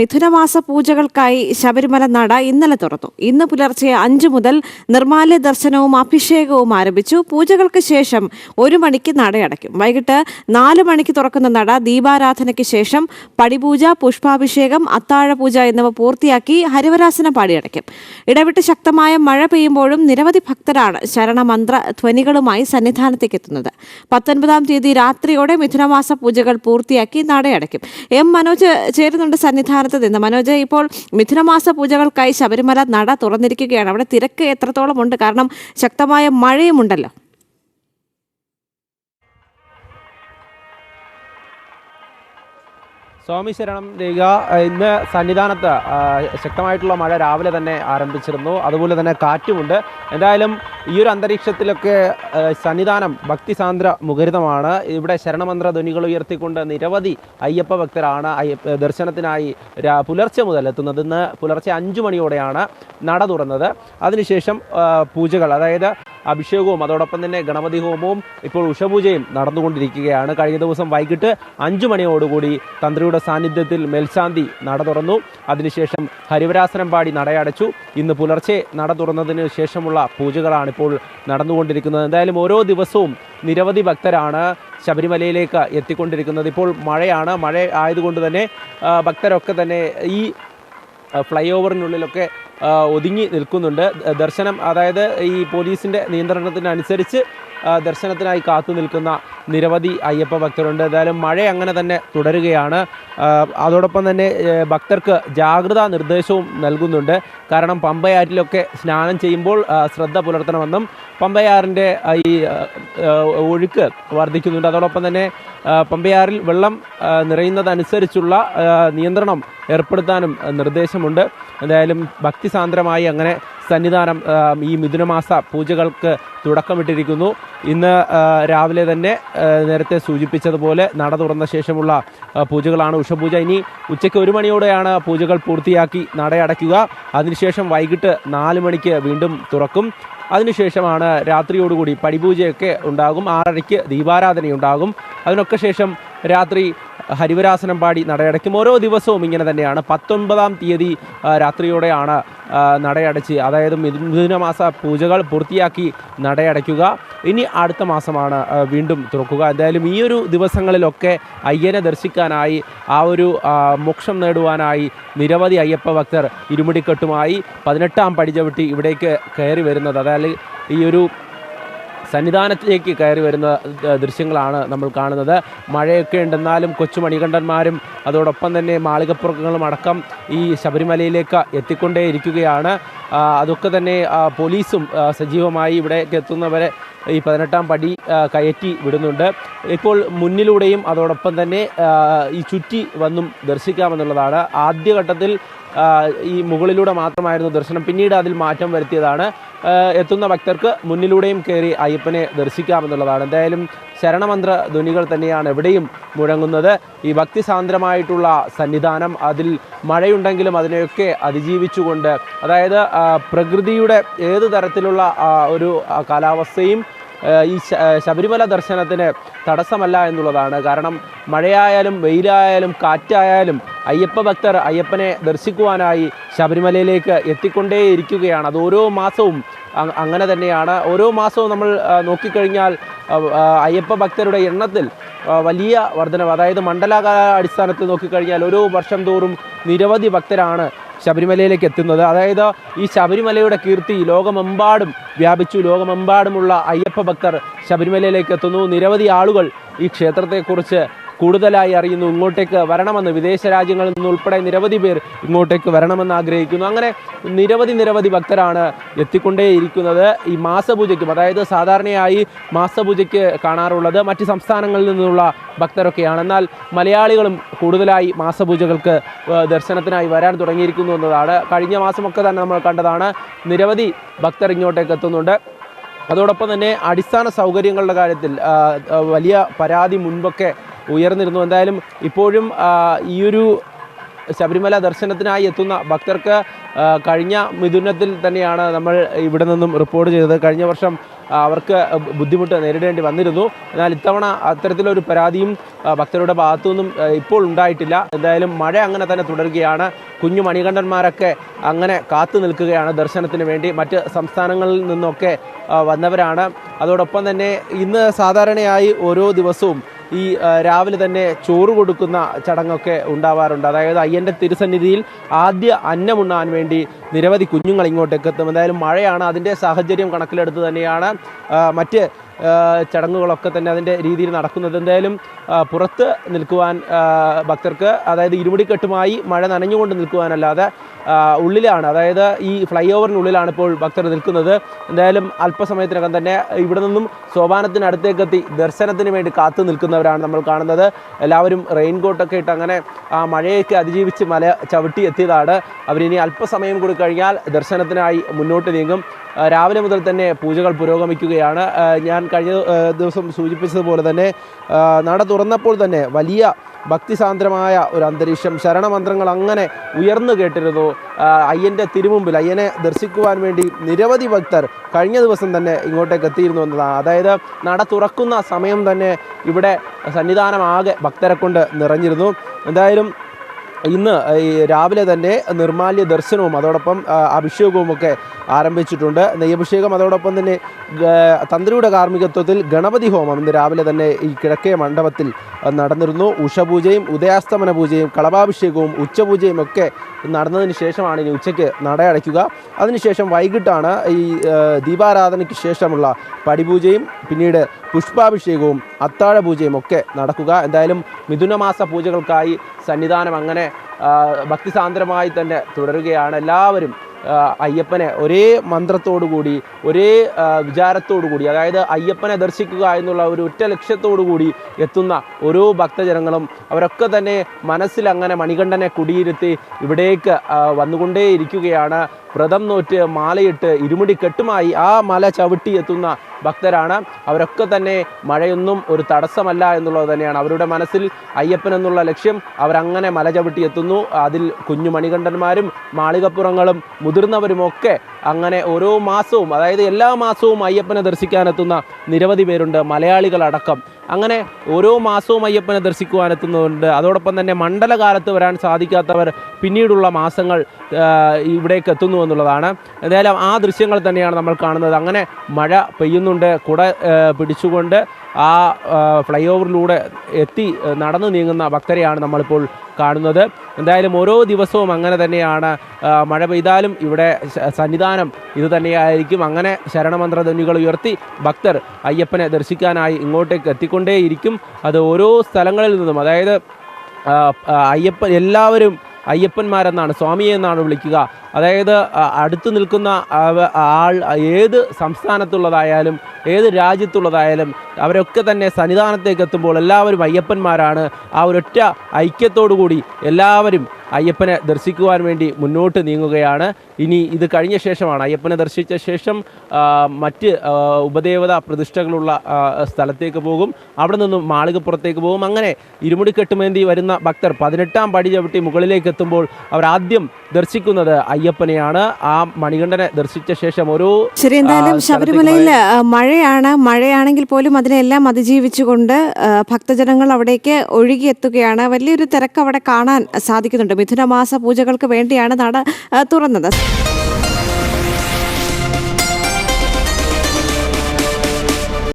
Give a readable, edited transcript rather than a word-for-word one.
മിഥുനമാസ പൂജകൾക്കായി ശബരിമല നട ഇന്നലെ തുറന്നു. ഇന്ന് പുലർച്ചെ 5 മുതൽ നിർമ്മാല്യ ദർശനവും അഭിഷേകവും ആരംഭിച്ചു. പൂജകൾക്ക് ശേഷം 1 മണിക്ക് നടയടയ്ക്കും. വൈകിട്ട് 4 മണിക്ക് തുറക്കുന്ന നട ദീപാരാധനയ്ക്ക് ശേഷം പടിപൂജ, പുഷ്പാഭിഷേകം, അത്താഴപൂജ എന്നിവ പൂർത്തിയാക്കി ഹരിവരാസനം പാടിയടയ്ക്കും. ഇടവിട്ട് ശക്തമായ മഴ പെയ്യുമ്പോഴും നിരവധി ഭക്തരാണ് ശരണമന്ത്ര ധ്വനികളുമായി സന്നിധാനത്തേക്ക് എത്തുന്നത്. 19-ാം തീയതി രാത്രിയോടെ മിഥുനമാസ പൂജകൾ പൂർത്തിയാക്കി നടയടയ്ക്കും. എം മനോജ് ചേരുന്നുണ്ട് സന്നിധാനത്ത് നിന്ന്. മനോജ്, ഇപ്പോൾ മിഥുനമാസ പൂജകൾക്കായി ശബരിമല നട തുറന്നിരിക്കുകയാണ്. അവിടെ തിരക്ക് എത്രത്തോളം ഉണ്ട്? കാരണം ശക്തമായ മഴയുമുണ്ടല്ലോ. സ്വാമി ശരണം രേഖ, ഇന്ന് സന്നിധാനത്ത് ശക്തമായിട്ടുള്ള മഴ രാവിലെ തന്നെ ആരംഭിച്ചിരുന്നു. അതുപോലെ തന്നെ കാറ്റുമുണ്ട്. എന്തായാലും ഈ ഒരു അന്തരീക്ഷത്തിലൊക്കെ സന്നിധാനം ഭക്തിസാന്ദ്ര മുഖരിതമാണ്. ഇവിടെ ശരണമന്ത്ര ധ്വനികൾ ഉയർത്തിക്കൊണ്ട് നിരവധി അയ്യപ്പ ഭക്തരാണ് ദർശനത്തിനായി പുലർച്ചെ മുതൽ എത്തുന്നത്. ഇന്ന് പുലർച്ചെ 5 മണിയോടെയാണ് നട തുറന്നത്. അതിനുശേഷം പൂജകൾ, അതായത് അഭിഷേകവും അതോടൊപ്പം തന്നെ ഗണപതി ഹോമവും ഇപ്പോൾ ഉഷപൂജയും നടന്നുകൊണ്ടിരിക്കുകയാണ്. കഴിഞ്ഞ ദിവസം വൈകിട്ട് 5 മണിയോടുകൂടി തന്ത്രിയുടെ സാന്നിധ്യത്തിൽ മേൽശാന്തി നട തുറന്നു. അതിനുശേഷം ഹരിവരാസനം പാടി നടയടച്ചു. ഇന്ന് പുലർച്ചെ നട തുറന്നതിന് ശേഷമുള്ള പൂജകളാണ് ഇപ്പോൾ നടന്നുകൊണ്ടിരിക്കുന്നത്. എന്തായാലും ഓരോ ദിവസവും നിരവധി ഭക്തരാണ് ശബരിമലയിലേക്ക് എത്തിക്കൊണ്ടിരിക്കുന്നത്. ഇപ്പോൾ മഴയാണ്. മഴ ആയതുകൊണ്ട് തന്നെ ഭക്തരൊക്കെ തന്നെ ഈ ഫ്ലൈ ഓവറിനുള്ളിലൊക്കെ ഒതുങ്ങി നിൽക്കുന്നുണ്ട്. ദർശനം, അതായത് ഈ പോലീസിൻ്റെ നിയന്ത്രണത്തിനനുസരിച്ച് ദർശനത്തിനായി കാത്തു നിൽക്കുന്ന നിരവധി അയ്യപ്പ ഭക്തരുണ്ട്. എന്തായാലും മഴ അങ്ങനെ തന്നെ തുടരുകയാണ്. അതോടൊപ്പം തന്നെ ഭക്തർക്ക് ജാഗ്രതാ നിർദ്ദേശവും നൽകുന്നുണ്ട്. കാരണം പമ്പയാറ്റിലൊക്കെ സ്നാനം ചെയ്യുമ്പോൾ ശ്രദ്ധ പുലർത്തണമെന്നും പമ്പയാറിൻ്റെ ഈ ഒഴുക്ക് വർദ്ധിക്കുന്നുണ്ട്. അതോടൊപ്പം തന്നെ പമ്പയാറിൽ വെള്ളം നിറയുന്നതനുസരിച്ചുള്ള നിയന്ത്രണം ഏർപ്പെടുത്താനും നിർദ്ദേശമുണ്ട്. എന്തായാലും ഭക്തിസാന്ദ്രമായി അങ്ങനെ സന്നിധാനം ഈ മിഥുനമാസ പൂജകൾക്ക് തുടക്കമിട്ടിരിക്കുന്നു. ഇന്ന് രാവിലെ തന്നെ നേരത്തെ സൂചിപ്പിച്ചതുപോലെ നട തുറന്ന ശേഷമുള്ള പൂജകളാണ് ഉഷപൂജ. ഇനി ഉച്ചയ്ക്ക് 1 മണിയോടെയാണ് പൂജകൾ പൂർത്തിയാക്കി നടയടയ്ക്കുക. അതിനുശേഷം വൈകിട്ട് 4 മണിക്ക് വീണ്ടും തുറക്കും. അതിനുശേഷമാണ് രാത്രിയോടുകൂടി പടിപൂജയൊക്കെ ഉണ്ടാകും. 6:30-ക്ക് ദീപാരാധനയുണ്ടാകും. അതിനൊക്കെ ശേഷം രാത്രി ഹരിവരാസനം പാടി നടയടയ്ക്കും. ഓരോ ദിവസവും ഇങ്ങനെ തന്നെയാണ്. 19-ാം തീയതി രാത്രിയോടെയാണ് നടയടച്ച്, അതായത് മിഥുനമാസ പൂജകൾ പൂർത്തിയാക്കി നടയടയ്ക്കുക. ഇനി അടുത്ത മാസമാണ് വീണ്ടും തുറക്കുക. എന്തായാലും ഈ ഒരു ദിവസങ്ങളിലൊക്കെ അയ്യനെ ദർശിക്കാനായി, ആ ഒരു മോക്ഷം നേടുവാനായി നിരവധി അയ്യപ്പ ഭക്തർ ഇരുമുടിക്കെട്ടുമായി 18-ാം പടി ചവിട്ടി ഇവിടേക്ക് കയറി വരുന്നത്, അതായത് ഈ ഒരു സന്നിധാനത്തിലേക്ക് കയറി വരുന്ന ദൃശ്യങ്ങളാണ് നമ്മൾ കാണുന്നത്. മഴയൊക്കെ ഉണ്ടെന്നാലും കൊച്ചു മണികണ്ഠന്മാരും അതോടൊപ്പം തന്നെ മാളികപ്പുറങ്ങളും അടക്കം ഈ ശബരിമലയിലേക്ക് എത്തിക്കൊണ്ടേയിരിക്കുകയാണ്. അതൊക്കെ തന്നെ പോലീസും സജീവമായി ഇവിടേക്ക് എത്തുന്നവരെ ഈ 18-ാം പടി കയറ്റി വിടുന്നുണ്ട്. ഇപ്പോൾ മുന്നിലൂടെയും അതോടൊപ്പം തന്നെ ഈ ചുറ്റി വന്നും ദർശിക്കാമെന്നുള്ളതാണ്. ആദ്യഘട്ടത്തിൽ ഈ മുകളിലൂടെ മാത്രമായിരുന്നു ദർശനം. പിന്നീട് അതിൽ മാറ്റം വരുത്തിയതാണ്. എത്തുന്ന ഭക്തർക്ക് മുന്നിലൂടെയും കയറി അയ്യപ്പനെ ദർശിക്കാമെന്നുള്ളതാണ്. എന്തായാലും ശരണമന്ത്ര ധ്വനികൾ തന്നെയാണ് എവിടെയും മുഴങ്ങുന്നത്. ഈ ഭക്തിസാന്ദ്രമായിട്ടുള്ള സന്നിധാനം, അതിൽ മഴയുണ്ടെങ്കിലും അതിനെയൊക്കെ അതിജീവിച്ചുകൊണ്ട്, അതായത് പ്രകൃതിയുടെ ഏത് തരത്തിലുള്ള ഒരു കാലാവസ്ഥയും ഈ ശബരിമല ദർശനത്തിന് തടസ്സമല്ല എന്നുള്ളതാണ്. കാരണം മഴയായാലും വെയിലായാലും കാറ്റായാലും അയ്യപ്പ ഭക്തർ അയ്യപ്പനെ ദർശിക്കുവാനായി ശബരിമലയിലേക്ക് എത്തിക്കൊണ്ടേയിരിക്കുകയാണ്. അത് ഓരോ മാസവും അങ്ങനെ തന്നെയാണ്. ഓരോ മാസവും നമ്മൾ നോക്കിക്കഴിഞ്ഞാൽ അയ്യപ്പ ഭക്തരുടെ എണ്ണത്തിൽ വലിയ വർധനവ്, അതായത് മണ്ഡലകാല അടിസ്ഥാനത്തിൽ നോക്കിക്കഴിഞ്ഞാൽ ഓരോ വർഷം തോറും നിരവധി ഭക്തരാണ് ശബരിമലയിലേക്ക് എത്തുന്നത്. അതായത് ഈ ശബരിമലയുടെ കീർത്തി ലോകമെമ്പാടും വ്യാപിച്ചു. ലോകമെമ്പാടുമുള്ള അയ്യപ്പ ഭക്തർ ശബരിമലയിലേക്ക് എത്തുന്നു. നിരവധി ആളുകൾ ഈ ക്ഷേത്രത്തെക്കുറിച്ച് കൂടുതലായി അറിയുന്നു. ഇങ്ങോട്ടേക്ക് വരണമെന്ന് വിദേശ രാജ്യങ്ങളിൽ നിന്നുൾപ്പെടെ നിരവധി പേർ ഇങ്ങോട്ടേക്ക് വരണമെന്ന് ആഗ്രഹിക്കുന്നു. അങ്ങനെ നിരവധി ഭക്തരാണ് എത്തിക്കൊണ്ടേയിരിക്കുന്നത്. ഈ മാസപൂജയ്ക്കും, അതായത് സാധാരണയായി മാസപൂജയ്ക്ക് കാണാറുള്ളത് മറ്റ് സംസ്ഥാനങ്ങളിൽ നിന്നുള്ള ഭക്തരൊക്കെയാണ്. എന്നാൽ മലയാളികളും കൂടുതലായി മാസപൂജകൾക്ക് ദർശനത്തിനായി വരാൻ തുടങ്ങിയിരിക്കുന്നു എന്നതാണ്. കഴിഞ്ഞ മാസമൊക്കെ തന്നെ നമ്മൾ കണ്ടതാണ്. നിരവധി ഭക്തർ ഇങ്ങോട്ടേക്ക് എത്തുന്നുണ്ട്. അതോടൊപ്പം തന്നെ അടിസ്ഥാന സൗകര്യങ്ങളുടെ കാര്യത്തിൽ വലിയ പരാതി മുൻപൊക്കെ ഉയർന്നിരുന്നു. എന്തായാലും ഇപ്പോഴും ഈ ഒരു ശബരിമല ദർശനത്തിനായി എത്തുന്ന ഭക്തർക്ക് കഴിഞ്ഞ മിഥുനത്തിൽ തന്നെയാണ് നമ്മൾ ഇവിടെ നിന്നും റിപ്പോർട്ട് ചെയ്തത്. കഴിഞ്ഞ വർഷം അവർക്ക് ബുദ്ധിമുട്ട് നേരിടേണ്ടി വന്നിരുന്നു. എന്നാൽ ഇത്തവണ അത്തരത്തിലൊരു പരാതിയും ഭക്തരുടെ ഭാഗത്തുനിന്നും ഇപ്പോൾ ഉണ്ടായിട്ടില്ല. എന്തായാലും മഴ അങ്ങനെ തന്നെ തുടരുകയാണ്. കുഞ്ഞു മണികണ്ഠന്മാരൊക്കെ അങ്ങനെ കാത്തു നിൽക്കുകയാണ് ദർശനത്തിന് വേണ്ടി. മറ്റ് സംസ്ഥാനങ്ങളിൽ നിന്നൊക്കെ വന്നവരാണ്. അതോടൊപ്പം തന്നെ ഇന്ന് സാധാരണയായി ഓരോ ദിവസവും ഈ രാവിലെ തന്നെ ചോറ് കൊടുക്കുന്ന ചടങ്ങൊക്കെ ഉണ്ടാവാറുണ്ട്. അതായത് അയ്യൻ്റെ തിരുസന്നിധിയിൽ ആദ്യ അന്നമുണ്ണാൻ വേണ്ടി നിരവധി കുഞ്ഞുങ്ങൾ ഇങ്ങോട്ടേക്ക് എത്തും. എന്തായാലും മഴയാണ്, അതിൻ്റെ സാഹചര്യം കണക്കിലെടുത്ത് തന്നെയാണ് മറ്റ് ചടങ്ങുകളൊക്കെ തന്നെ അതിൻ്റെ രീതിയിൽ നടക്കുന്നത്. എന്തായാലും പുറത്ത് നിൽക്കുവാൻ ഭക്തർക്ക്, അതായത് ഇരുമുടിക്കെട്ടുമായി മഴ നനഞ്ഞുകൊണ്ട് നിൽക്കുവാനല്ലാതെ ഉള്ളിലാണ്, അതായത് ഈ ഫ്ലൈ ഓവറിനുള്ളിലാണ് ഇപ്പോൾ ഭക്തർ നിൽക്കുന്നത്. എന്തായാലും അല്പസമയത്തിനകം തന്നെ ഇവിടെ നിന്നും സോപാനത്തിനടുത്തേക്കെത്തി ദർശനത്തിന് വേണ്ടി കാത്തു നിൽക്കുന്നവരാണ് നമ്മൾ കാണുന്നത്. എല്ലാവരും റെയിൻകോട്ടൊക്കെ ഇട്ട് അങ്ങനെ ആ മഴയൊക്കെ അതിജീവിച്ച് മല ചവിട്ടി എത്തിയതാണ്. അവരിനി അല്പസമയം കൂടി കഴിഞ്ഞാൽ ദർശനത്തിനായി മുന്നോട്ട് നീങ്ങും. രാവിലെ മുതൽ തന്നെ പൂജകൾ പുരോഗമിക്കുകയാണ്. ഞാൻ കഴിഞ്ഞ ദിവസം സൂചിപ്പിച്ചതുപോലെ തന്നെ നട തുറന്നപ്പോൾ തന്നെ വലിയ ഭക്തിസാന്ദ്രമായ ഒരു അന്തരീക്ഷം, ശരണമന്ത്രങ്ങൾ അങ്ങനെ ഉയർന്നു കേട്ടിരുന്നു. അയ്യൻ്റെ തിരുമുമ്പിൽ അയ്യനെ ദർശിക്കുവാൻ വേണ്ടി നിരവധി ഭക്തർ കഴിഞ്ഞ ദിവസം തന്നെ ഇങ്ങോട്ടേക്ക് എത്തിയിരുന്നു എന്നതാണ്. അതായത് നട തുറക്കുന്ന സമയം തന്നെ ഇവിടെ സന്നിധാനമാകെ ഭക്തരെ കൊണ്ട് നിറഞ്ഞിരുന്നു. എന്തായാലും ഇന്ന് ഈ രാവിലെ തന്നെ നിർമാല്യ ദർശനവും അതോടൊപ്പം അഭിഷേകവും ഒക്കെ ആരംഭിച്ചിട്ടുണ്ട്. നെയ്യഭിഷേകം, അതോടൊപ്പം തന്നെ തന്ത്രിയുടെ കാർമ്മികത്വത്തിൽ ഗണപതി ഹോമം ഇന്ന് രാവിലെ തന്നെ ഈ കിഴക്കേ മണ്ഡപത്തിൽ നടന്നിരുന്നു. ഉഷപൂജയും ഉദയാസ്തമന പൂജയും കളഭാഭിഷേകവും ഉച്ചപൂജയും ഒക്കെ നടന്നതിന് ശേഷമാണ് ഇനി ഉച്ചയ്ക്ക് നടയടയ്ക്കുക. അതിനുശേഷം വൈകിട്ടാണ് ഈ ദീപാരാധനയ്ക്ക് ശേഷമുള്ള പടിപൂജയും പിന്നീട് പുഷ്പാഭിഷേകവും അത്താഴ പൂജയും ഒക്കെ നടക്കുക. എന്തായാലും മിഥുനമാസ പൂജകൾക്കായി സന്നിധാനം അങ്ങനെ ഭക്തിസാന്ദ്രമായി തന്നെ തുടരുകയാണ്. എല്ലാവരും അയ്യപ്പനെ ഒരേ മന്ത്രത്തോടു കൂടി, ഒരേ വിചാരത്തോടു കൂടി, അതായത് അയ്യപ്പനെ ദർശിക്കുക എന്നുള്ള ഒരു ഒറ്റ ലക്ഷ്യത്തോടു കൂടി എത്തുന്ന ഓരോ ഭക്തജനങ്ങളും അവരൊക്കെ തന്നെ മനസ്സിൽ അങ്ങനെ മണികണ്ഠനെ കുടിയിരുത്തി ഇവിടേക്ക് വന്നുകൊണ്ടേയിരിക്കുകയാണ്. വ്രതം നോറ്റ് മാലയിട്ട് ഇരുമുടിക്കെട്ടുമായി ആ മല ചവിട്ടി എത്തുന്ന ഭക്തരാണ്. അവരൊക്കെ തന്നെ മഴയൊന്നും ഒരു തടസ്സമല്ല എന്നുള്ളത് തന്നെയാണ് അവരുടെ മനസ്സിൽ. അയ്യപ്പൻ എന്നുള്ള ലക്ഷ്യം അവരങ്ങനെ മല ചവിട്ടി എത്തുന്നു. അതിൽ കുഞ്ഞു മണികണ്ഠന്മാരും മാളികപ്പുറങ്ങളും മുതിർന്നവരുമൊക്കെ അങ്ങനെ ഓരോ മാസവും, അതായത് എല്ലാ മാസവും അയ്യപ്പനെ ദർശിക്കാനെത്തുന്ന നിരവധി പേരുണ്ട്, മലയാളികളടക്കം. അങ്ങനെ ഓരോ മാസവും അയ്യപ്പനെ ദർശിക്കുവാനെത്തുന്നവരുണ്ട്. അതോടൊപ്പം തന്നെ മണ്ഡലകാലത്ത് വരാൻ സാധിക്കാത്തവർ പിന്നീടുള്ള മാസങ്ങൾ ഇവിടേക്ക് എത്തുന്നു എന്നുള്ളതാണ്. എന്തായാലും ആ ദൃശ്യങ്ങൾ തന്നെയാണ് നമ്മൾ കാണുന്നത്. അങ്ങനെ മഴ പെയ്യുന്നുണ്ട്, കുട പിടിച്ചുകൊണ്ട് ആ ഫ്ലൈ ഓവറിലൂടെ എത്തി നടന്നു നീങ്ങുന്ന ഭക്തരെയാണ് നമ്മളിപ്പോൾ കാണുന്നത്. എന്തായാലും ഓരോ ദിവസവും അങ്ങനെ തന്നെയാണ്. മഴ പെയ്താലും ഇവിടെ സന്നിധാനം ഇത് തന്നെയായിരിക്കും. അങ്ങനെ ശരണമന്ത്രധ്വനികൾ ഉയർത്തി ഭക്തർ അയ്യപ്പനെ ദർശിക്കാനായി ഇങ്ങോട്ടേക്ക് എത്തിക്കൊണ്ടേയിരിക്കും. അത് ഓരോ സ്ഥലങ്ങളിൽ നിന്നും, അതായത് എല്ലാവരും അയ്യപ്പന്മാരെന്നാണ്, സ്വാമിയെ എന്നാണ് വിളിക്കുക. അതായത് അടുത്ത് നിൽക്കുന്ന ആൾ ഏത് സംസ്ഥാനത്തുള്ളതായാലും ഏത് രാജ്യത്തുള്ളതായാലും അവരൊക്കെ തന്നെ സന്നിധാനത്തേക്ക് എത്തുമ്പോൾ എല്ലാവരും അയ്യപ്പന്മാരാണ്. ആ ഒരൊറ്റ ഐക്യത്തോടു കൂടി എല്ലാവരും അയ്യപ്പനെ ദർശിക്കുവാൻ വേണ്ടി മുന്നോട്ട് നീങ്ങുകയാണ്. ഇനി ഇത് കഴിഞ്ഞ ശേഷമാണ്, അയ്യപ്പനെ ദർശിച്ച ശേഷം മറ്റ് ഉപദേവതാ പ്രതിഷ്ഠകളുള്ള സ്ഥലത്തേക്ക് പോകും. അവിടെ നിന്നും മാളികപ്പുറത്തേക്ക് പോകും. അങ്ങനെ ഇരുമുടിക്കെട്ടുമേന്തി വരുന്ന ഭക്തർ 18-ാം പടി ചവിട്ടി മുകളിലേക്ക് എത്തുമ്പോൾ അവർ ആദ്യം ദർശിക്കുന്നത് അയ്യപ്പനെയാണ്. ആ മണികണ്ഠനെ ദർശിച്ച ശേഷം ഓരോ ശരി. എന്തായാലും ശബരിമലയിൽ മഴയാണെങ്കിൽ പോലും അതിനെല്ലാം അതിജീവിച്ചുകൊണ്ട് ഭക്തജനങ്ങൾ അവിടേക്ക് ഒഴുകിയെത്തുകയാണ്. വലിയൊരു തിരക്ക് അവിടെ കാണാൻ സാധിക്കുന്നുണ്ട്. മിഥുനമാസ പൂജകൾക്ക് വേണ്ടിയാണ് നട തുറന്നത്.